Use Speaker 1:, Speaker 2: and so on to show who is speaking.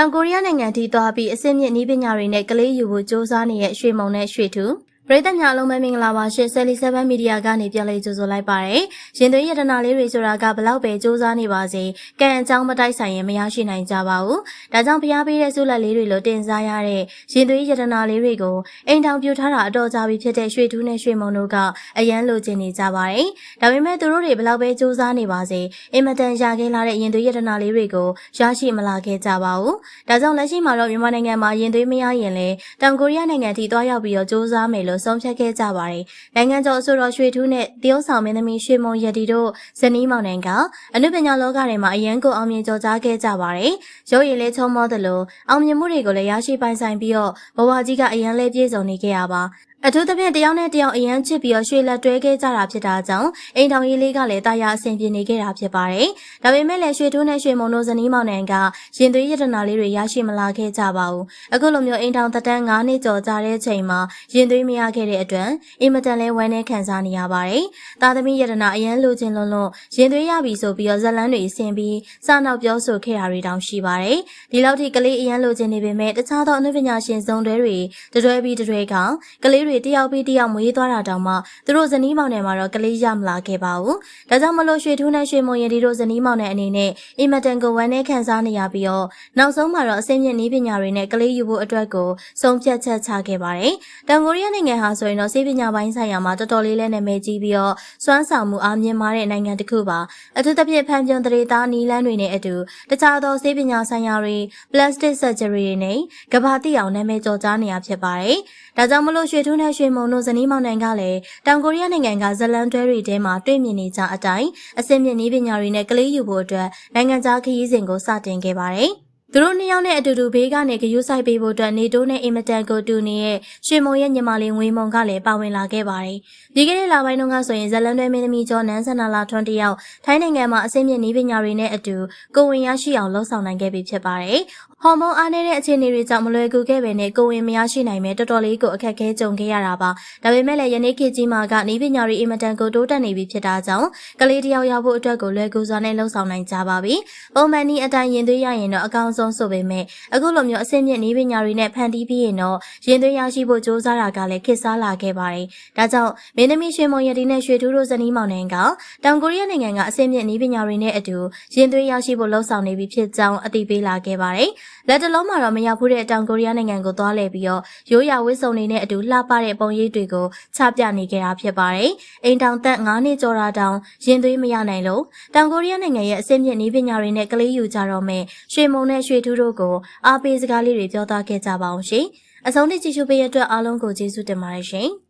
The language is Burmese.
Speaker 1: တောင်ကိုရီးယားနိုင်ငံထိသွားပြီးအဆင့်မြင့်နည်းပညာတွေနဲ့ကလေးယူဖို့စ조사နေတဲ့ရွှေမုံနဲ့ရွှေထူပရိသတ်များအလုံးပဲမင်္ဂလာပါရှင်77မီဒီယာကနေပြန်လည်ကြိုဆိုလိုက်ပါရယ်ရင်သွေးရတနာလေးတွေဆိုတာကဘလောက်ပဲစ조사နေပါစေကံအကြောင်းမတိုက်ဆိုင်ရင်မရရှိနိုင်ကြပါဘူးဒါကြောင့်ဖျားပေးတဲ့ဆုလက်လေးတွေလိုတင်စားရတဲ့ရင်သွေးရတနာလေးတွေကိုအိမ်ထောင်ပြထားတာအတော်ကြာပြီဖြစ်တဲ့ရွှေထူးနဲ့ရွှေမုံတို့ကအရန်လိုချင်နေကြပါရယ်ဒါပေမဲ့သူတို့တွေဘလောက်ပဲစ조사နေပါစေအင်မတန်ရခဲ့လာတဲ့ရင်သွေးရတနာလေးတွေကိုရရှိမလာခဲ့ကြပါဘူးဒါကြောင့်လက်ရှိမှာတော့မြန်မာနိုင်ငံမှာရင်သွေးမရရင်လေတောင်ကိုရီးယားနိုင်ငံထိသွားရောက်ပြီးတော့စ조사မယ်လို့ဆုံးဖြတ်ခဲ့ကြပါတယ်။နိုင်ငံကျော်အဆိုတော်ရွှေထူးနဲ့တရုတ်ဆောင်မင်းသမီးရွှေမုံရတီတို့ဇနီးမောင်နှံကအနုပညာလောကထဲမှာအရန်ကိုအောင်မြင်ကြော်ကြားခဲ့ကြပါတယ်။ရုပ်ရည်လေးချုံမောသလိုအောင်မြင်မှုတွေကိုလည်းရရှိပိုင်ဆိုင်ပြီးတော့ဘဝကြီးကအရန်လေးပြည့်စုံနေခဲ့ရပါအထူးသဖြင့်တယောက်နဲ့တယောက်အရန်ချစ်ပြီးတော့ရွှေလက်တွဲခဲ့ကြတာဖြစ်တာကြောင့်အိမ်ထောင်ရေးလေးကလည်းတာယာအဆင်ပြေနေခဲ့တာဖြစ်ပါတယ်။ဒါပေမဲ့လည်းရွှေထူးနဲ့ရွှေမုံတို့ဇနီးမောင်နှံကရင်သွေးရတနာလေးတွေရရှိမလာခဲ့ကြပါဘူး။အခုလိုမျိုးအိမ်ထောင်သက်တမ်း9နှစ်ကျော်ကြာတဲ့ချိန်မှာရင်သွေးမရခဲ့တဲ့အတွက်အင်မတန်လဲဝမ်းနည်းခံစားနေရပါတယ်။သားသမီးရတနာအရန်လိုချင်လွန်းရင်သွေးရပြီဆိုပြီးတော့ဇလန်းတွေဆင်ပြီးစနောက်ပြောဆိုခဲ့တာတွေတောင်ရှိပါတယ်။ဒီလောက်ထိကလေးအရန်လိုချင်နေပေမဲ့တခြားသောအနုပညာရှင်စုံတွဲတွေတွဲပြီးတွဲကကလေးတွေတယောက်ပြီးတယောက်မွေးသွားတာတောင်မှသူတို့ဇနီးမောင်နှံမှာတော့ကလေးရမလာခဲ့ပါဘူး။ဒါကြောင့်မလို့ရွှေထူးနဲ့ရွှေမုံရတီတို့ဇနီးမောင်နှံအနေနဲ့အင်မတန်ကိုဝမ်းနည်းခံစားနေရပြီးတော့နောက်ဆုံးမှာတော့အဆင့်မြင့်နည်းပညာတွေနဲ့ကလေးယူဖို့အတွက်ကိုဆုံးဖြတ်ချက်ချခဲ့ပါတယ်။တောင်ကိုရီးယားနိုင်ငံဟာဆိုရင်တော့ဆေးပညာပိုင်းဆိုင်ရာမှာတော်တော်လေးလည်းနာမည်ကြီးပြီးတော့စွမ်းဆောင်မှုအားမြင့်မားတဲ့နိုင်ငံတစ်ခုပါ။အထူးသဖြင့်ဖန်ပြွန်တရေသားနီလန်းတွေနဲ့အတူတခြားသောဆေးပညာဆိုင်ရာတွေ plastic surgery တွေနဲ့ကမ္ဘာသိအောင်နာမည်ကျော်ကြားနေရဖြစ်ပါတယ်။ဒါကြောင့်မလို့ရွှေထူးနဲ့ရွှေမုံတို့ဇနီးမောင်နှံကလည်းတောင်ကိုရီးယားနိုင်ငံကဇလန်တွဲတွေထဲမှာတွေ့မြင်နေကြအတိုင်းအဆင့်မြင့်နည်းပညာတွေနဲ့ကလေးယူဖို့အတွက်နိုင်ငံခြားခရီးစဉ်ကိုစတင်ခဲ့ပါတယ်။သူတို့နှစ်ယောက်နဲ့အတူတူဘေးကနေဂရုစိုက်ပေးဖို့အတွက်နေတိုးနဲ့အင်မတန်ကိုတူနေတဲ့ရွှေမုံရဲ့ညီမလေးငွေမုံကလည်းပါဝင်လာခဲ့ပါတယ်။ဒီကနေ့လပိုင်းတုန်းကဆိုရင်ဇလန်တွဲမင်းသမီးကျော်နန်းဆန္ဒလာထွန်းတယောက်ထိုင်းနိုင်ငံမှာအဆင့်မြင့်နည်းပညာတွေနဲ့အတူကိုဝင်ရရှိအောင်လှုပ်ဆောင်နိုင်ခဲ့ပြီဖြစ်ပါတယ်။ဟော်မုန်းအားနည်းတဲ့အခြေအနေတွေကြောင့်မလွယ်ကူခဲ့ပေနဲ့ကိုဝင်မရရှိနိုင်မဲ့တော်တော်လေးကိုအခက်အခဲကြုံခဲ့ရတာပါ။ဒါပေမဲ့လည်းယနေ့ခေတ်ကြီးမှာကနည်းပညာတွေအင်မတန်ကိုတိုးတက်နေပြီဖြစ်တာကြောင့်ကလေးတယောက်ရောက်ဖို့အတွက်ကိုလွယ်ကူစွာနဲ့လှုပ်ဆောင်နိုင်ကြပါပြီ။ပုံမှန်နည်းအတိုင်းရင်သွေးရရင်တော့အကောင်းဆုံးဆိုပေမဲ့အခုလိုမျိုးအဆင့်မြင့်နည်းပညာတွေနဲ့ဖန်တီးပြီးရင်တော့ရင်သွေးရရှိဖို့ကြိုးစားတာကလည်းခေတ်စားလာခဲ့ပါတယ်။ဒါကြောင့်မင်းသမီးရွှေမုံရတီနဲ့ရွှေထူးတို့ဇနီးမောင်နှံကတောင်ကိုရီးယားနိုင်ငံကအဆင့်မြင့်နည်းပညာတွေနဲ့အတူရင်သွေးရရှိဖို့လှုပ်ဆောင်နေပြီဖြစ်ကြောင်းအသိပေးလာခဲ့ပါတယ်။လက်တလုံးမှာတော့မရောက်ဘူးတဲ့တောင်ကိုရီးယားနိုင်ငံကိုသွားလည်ပြီးတော့ရိုးရာဝတ်စုံတွေနဲ့အတူလှပတဲ့ပုံရိပ်တွေကိုချပြနေခဲ့တာဖြစ်ပါတယ်။အိမ်တောင်သက်9နှစ်ကျော်တာတောင်ရင်သွေးမရနိုင်လို့တောင်ကိုရီးယားနိုင်ငံရဲ့အဆင့်မြင့်နည်းပညာတွေနဲ့ကလေးယူကြတော့မဲ့ရွှေမုံနဲ့ရွှေထူးတို့ကိုအားပေးစကားလေးတွေပြောသားခဲ့ကြပါအောင်ရှင်။အဆုံးထိကြည့်ရှုပေးရတဲ့အတွက်အားလုံးကိုကျေးဇူးတင်ပါတယ်ရှင်။